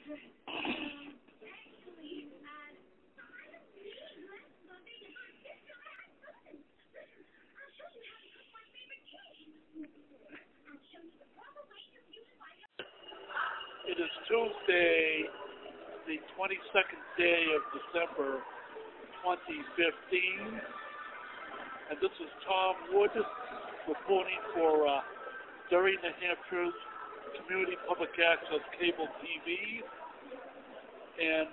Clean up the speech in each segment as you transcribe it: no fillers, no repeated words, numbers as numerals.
It is Tuesday, the 22nd day of December 2015, and this is Tom Wood reporting for During New Hampshire's Community Public Access Cable TV, and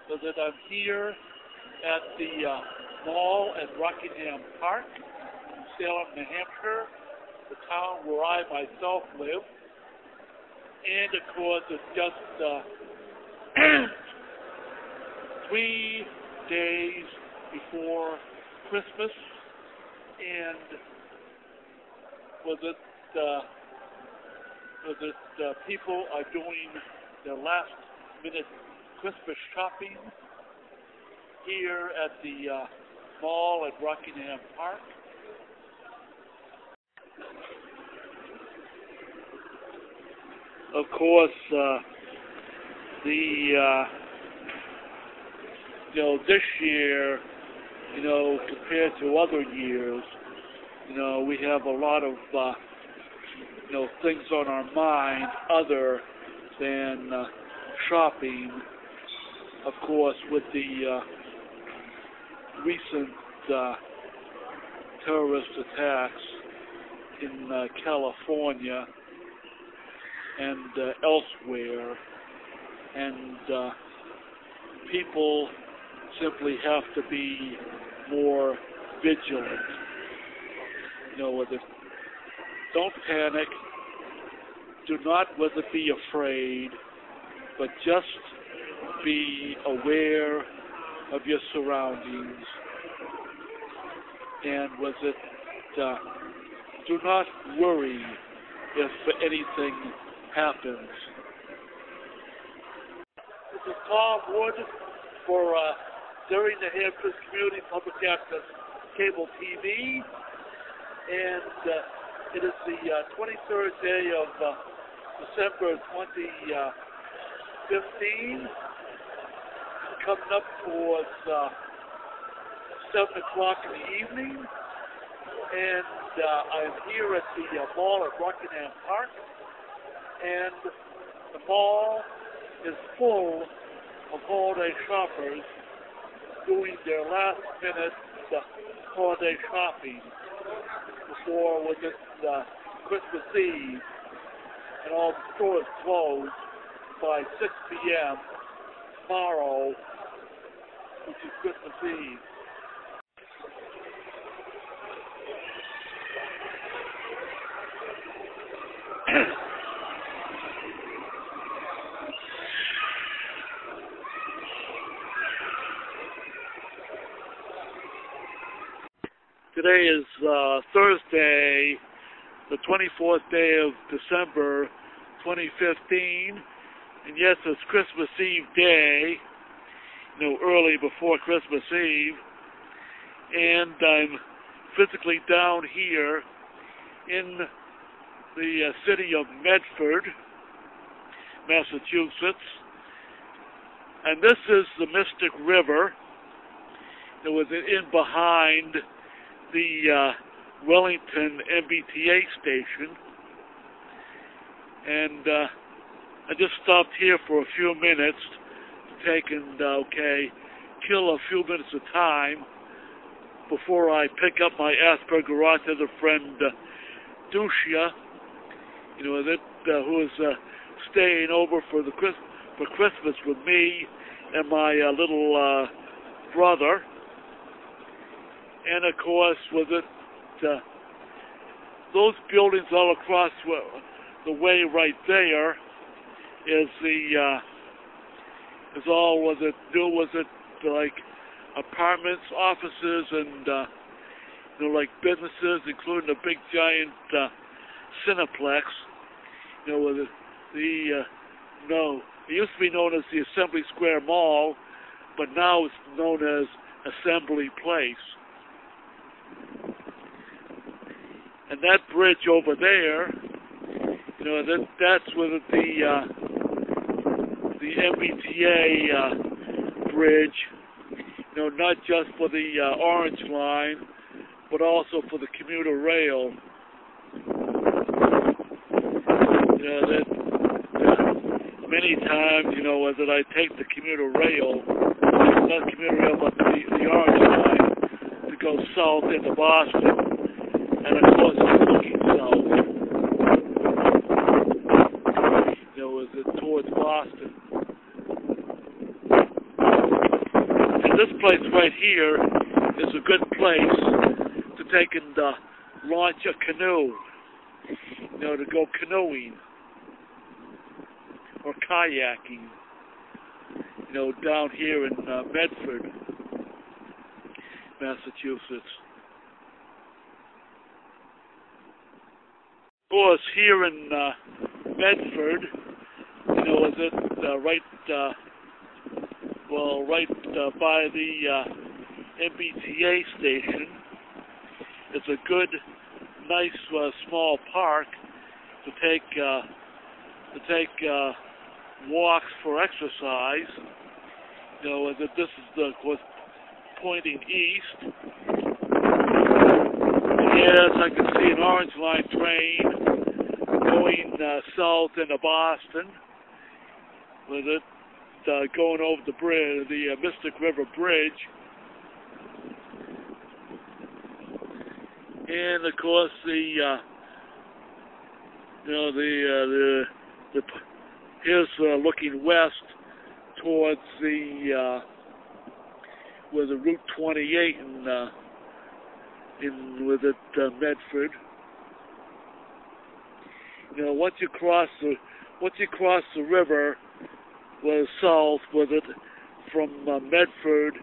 so that I'm here at the mall at Rockingham Park in Salem, New Hampshire, the town where I myself live. And of course, it's just 3 days before Christmas, and people are doing their last minute Christmas shopping here at the mall at Rockingham Park. Of course, this year, compared to other years, we have a lot of, things on our mind other than shopping. Of course, with the recent terrorist attacks in California and elsewhere, and people simply have to be more vigilant. Don't panic. Do not be afraid, but just be aware of your surroundings. And do not worry if anything happens. This is Tom Wood for During New Hampshire's Community Public Access Cable TV, and it is the 23rd day of December 2015, coming up towards 7 o'clock in the evening, and I'm here at the mall at Rockingham Park, and the mall is full of holiday shoppers doing their last minute holiday shopping before Christmas Eve, and all the stores close by 6 p.m. tomorrow, which is Christmas Eve. Today is Thursday, the 24th day of December 2015, and yes, it's Christmas Eve day, early before Christmas Eve, and I'm physically down here in the city of Medford, Massachusetts, and this is the Mystic River. It was in behind the Wellington MBTA station, and I just stopped here for a few minutes to take and kill a few minutes of time before I pick up my Asperger autism friend Ducia, who is staying over for Christmas with me and my little brother. And of course, those buildings all across the way right there is all like apartments, offices, and like businesses, including a big giant Cineplex. It used to be known as the Assembly Square Mall, but now it's known as Assembly Place. And that bridge over there, that's where the MBTA bridge, not just for the Orange Line, but also for the commuter rail. That many times, that I take the commuter rail, not commuter rail, but the Orange Line, to go south into Boston, and of course it's looking south, towards Boston. And this place right here is a good place to take and launch a canoe, to go canoeing or kayaking, down here in Medford, Massachusetts. Of course, here in Medford, is it right by the MBTA station. It's a good, nice, small park to take walks for exercise. That this is of course pointing east. Yes, I can see an Orange Line train going south into Boston, with it going over the bridge, the Mystic River Bridge, and of course here's looking west towards the with the Route 28 in with it Medford. Once you cross the river, south with it from Medford,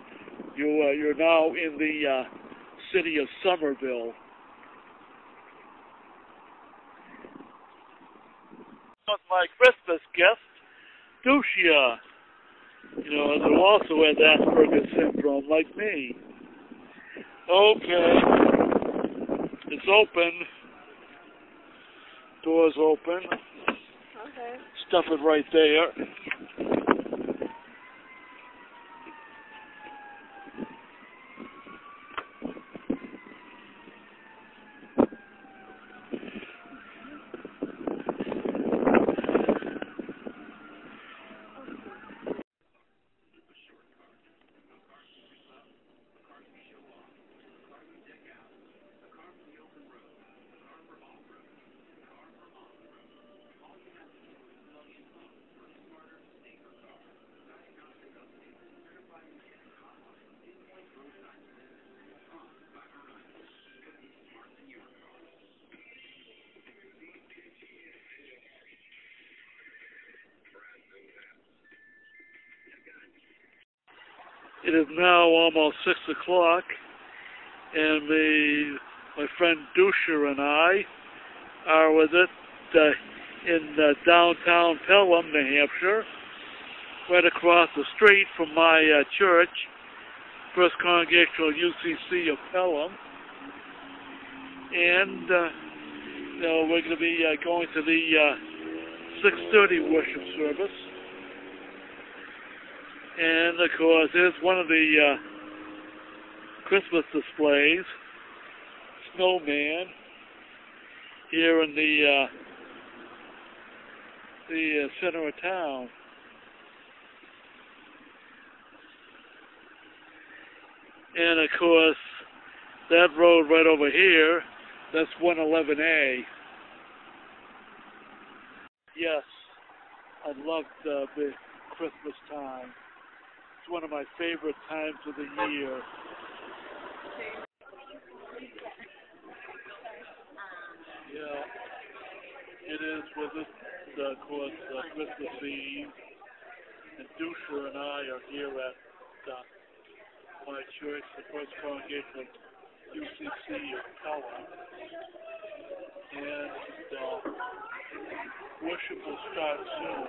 you're now in the city of Somerville. My Christmas gift, Ducia, who also has Asperger's syndrome like me. Okay, it's open. Doors open. Okay. Stuff it right there. It is now almost 6 o'clock, and my friend Dusher and I are with it in downtown Pelham, New Hampshire, right across the street from my church, First Congregational UCC of Pelham. And we're going to be going to the 6:30 worship service. And, of course, here's one of the Christmas displays, snowman, here in the center of town. And, of course, that road right over here, that's 111A. Yes, I love the Christmas time. It's one of my favorite times of the year. Yeah, it is with it, of course, Christmas Eve. And Dusher and I are here at my church, the First Congregational UCC of Pelham. And worship will start soon.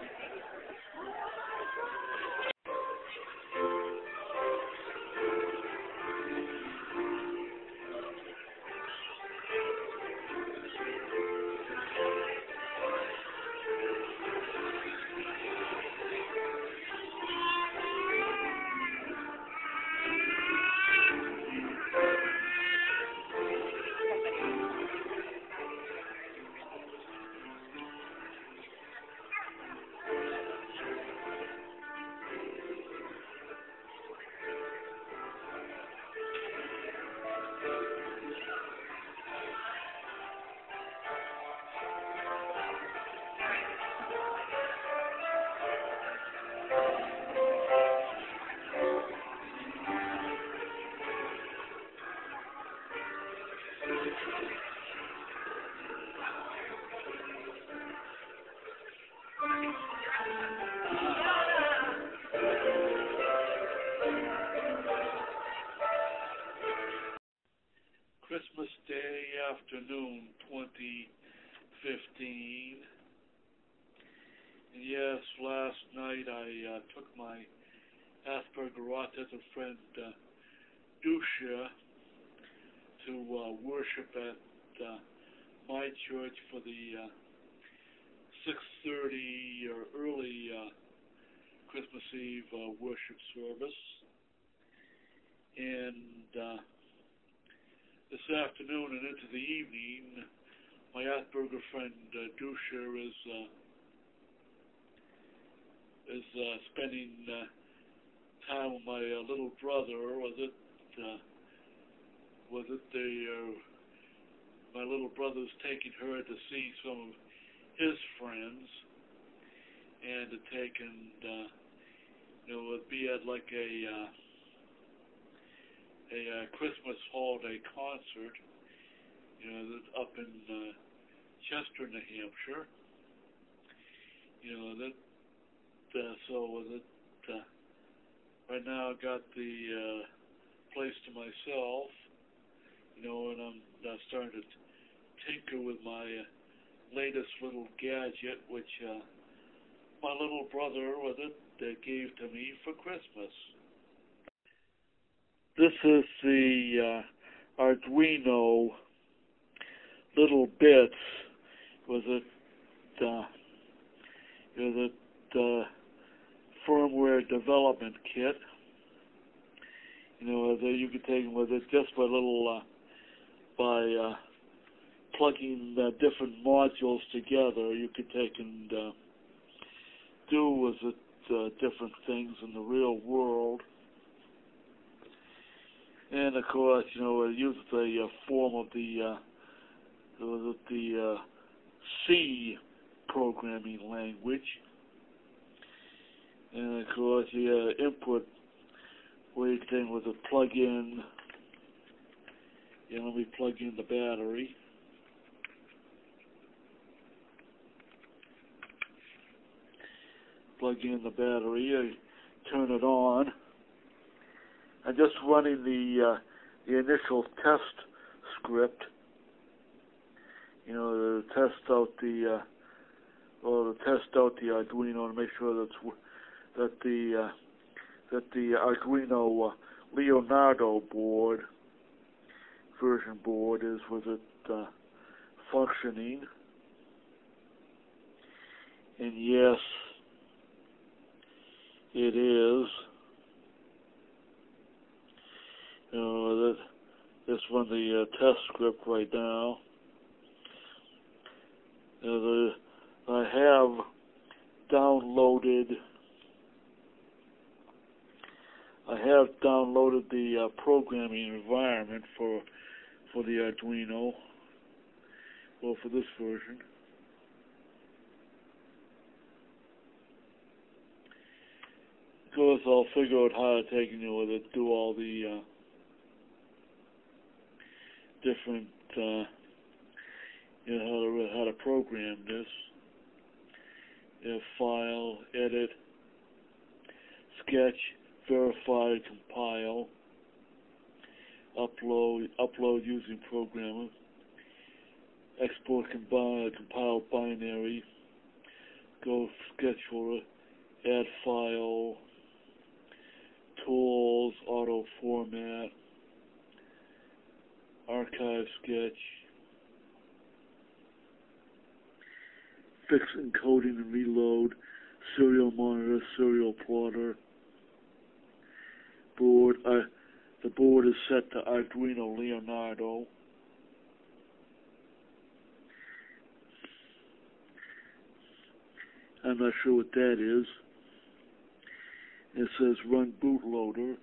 Christmas Day afternoon, 2015. And yes, last night I took my Asperger autism friend Dusha to worship at my church for the 6:30 or early Christmas Eve worship service. And this afternoon and into the evening, my Asperger friend Dusha is spending time with my little brother. My little brother's taking her to see some of his friends, and to take it'd be at like a Christmas holiday concert, up in Chester, New Hampshire. Right now I got the place to myself, and I'm starting to tinker with my latest little gadget, which my little brother gave to me for Christmas. This is the Arduino little bits firmware development kit. That you can take them with it just by plugging different modules together. You could take and do with it different things in the real world. And of course, it uses the form of the C programming language. And of course, the input where you can with a plug-in. Let me plug in the battery. Plug in the battery. I turn it on. I'm just running the initial test script. To test out the Arduino and make sure that the Arduino Leonardo version board is functioning. And yes, it is. Let's run the test script right now. I have downloaded the programming environment for the Arduino, well, for this version. Of course, I'll figure out how to take do all the different how to program this. File, edit, sketch, verify, compile, upload using programmer, export, compile binary, go sketch folder, add file, tools, auto format, archive sketch, fix encoding and reload, serial monitor, serial plotter, board. The board is set to Arduino Leonardo. I'm not sure what that is. It says run bootloader.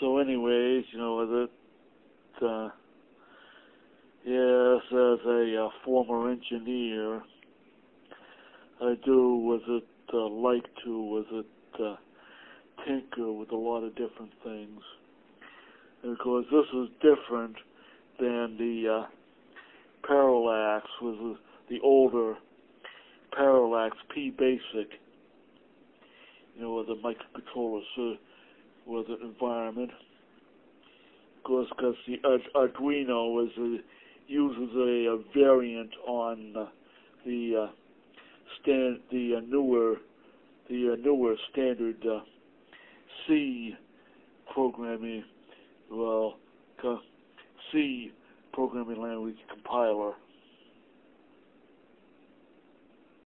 So anyways, as a former engineer, I do like to tinker with a lot of different things. And of course, this is different than the Parallax, was the older Parallax P Basic, with the microcontroller with an environment. Of course, because the Arduino uses a variant on the newer standard C programming, C programming language compiler.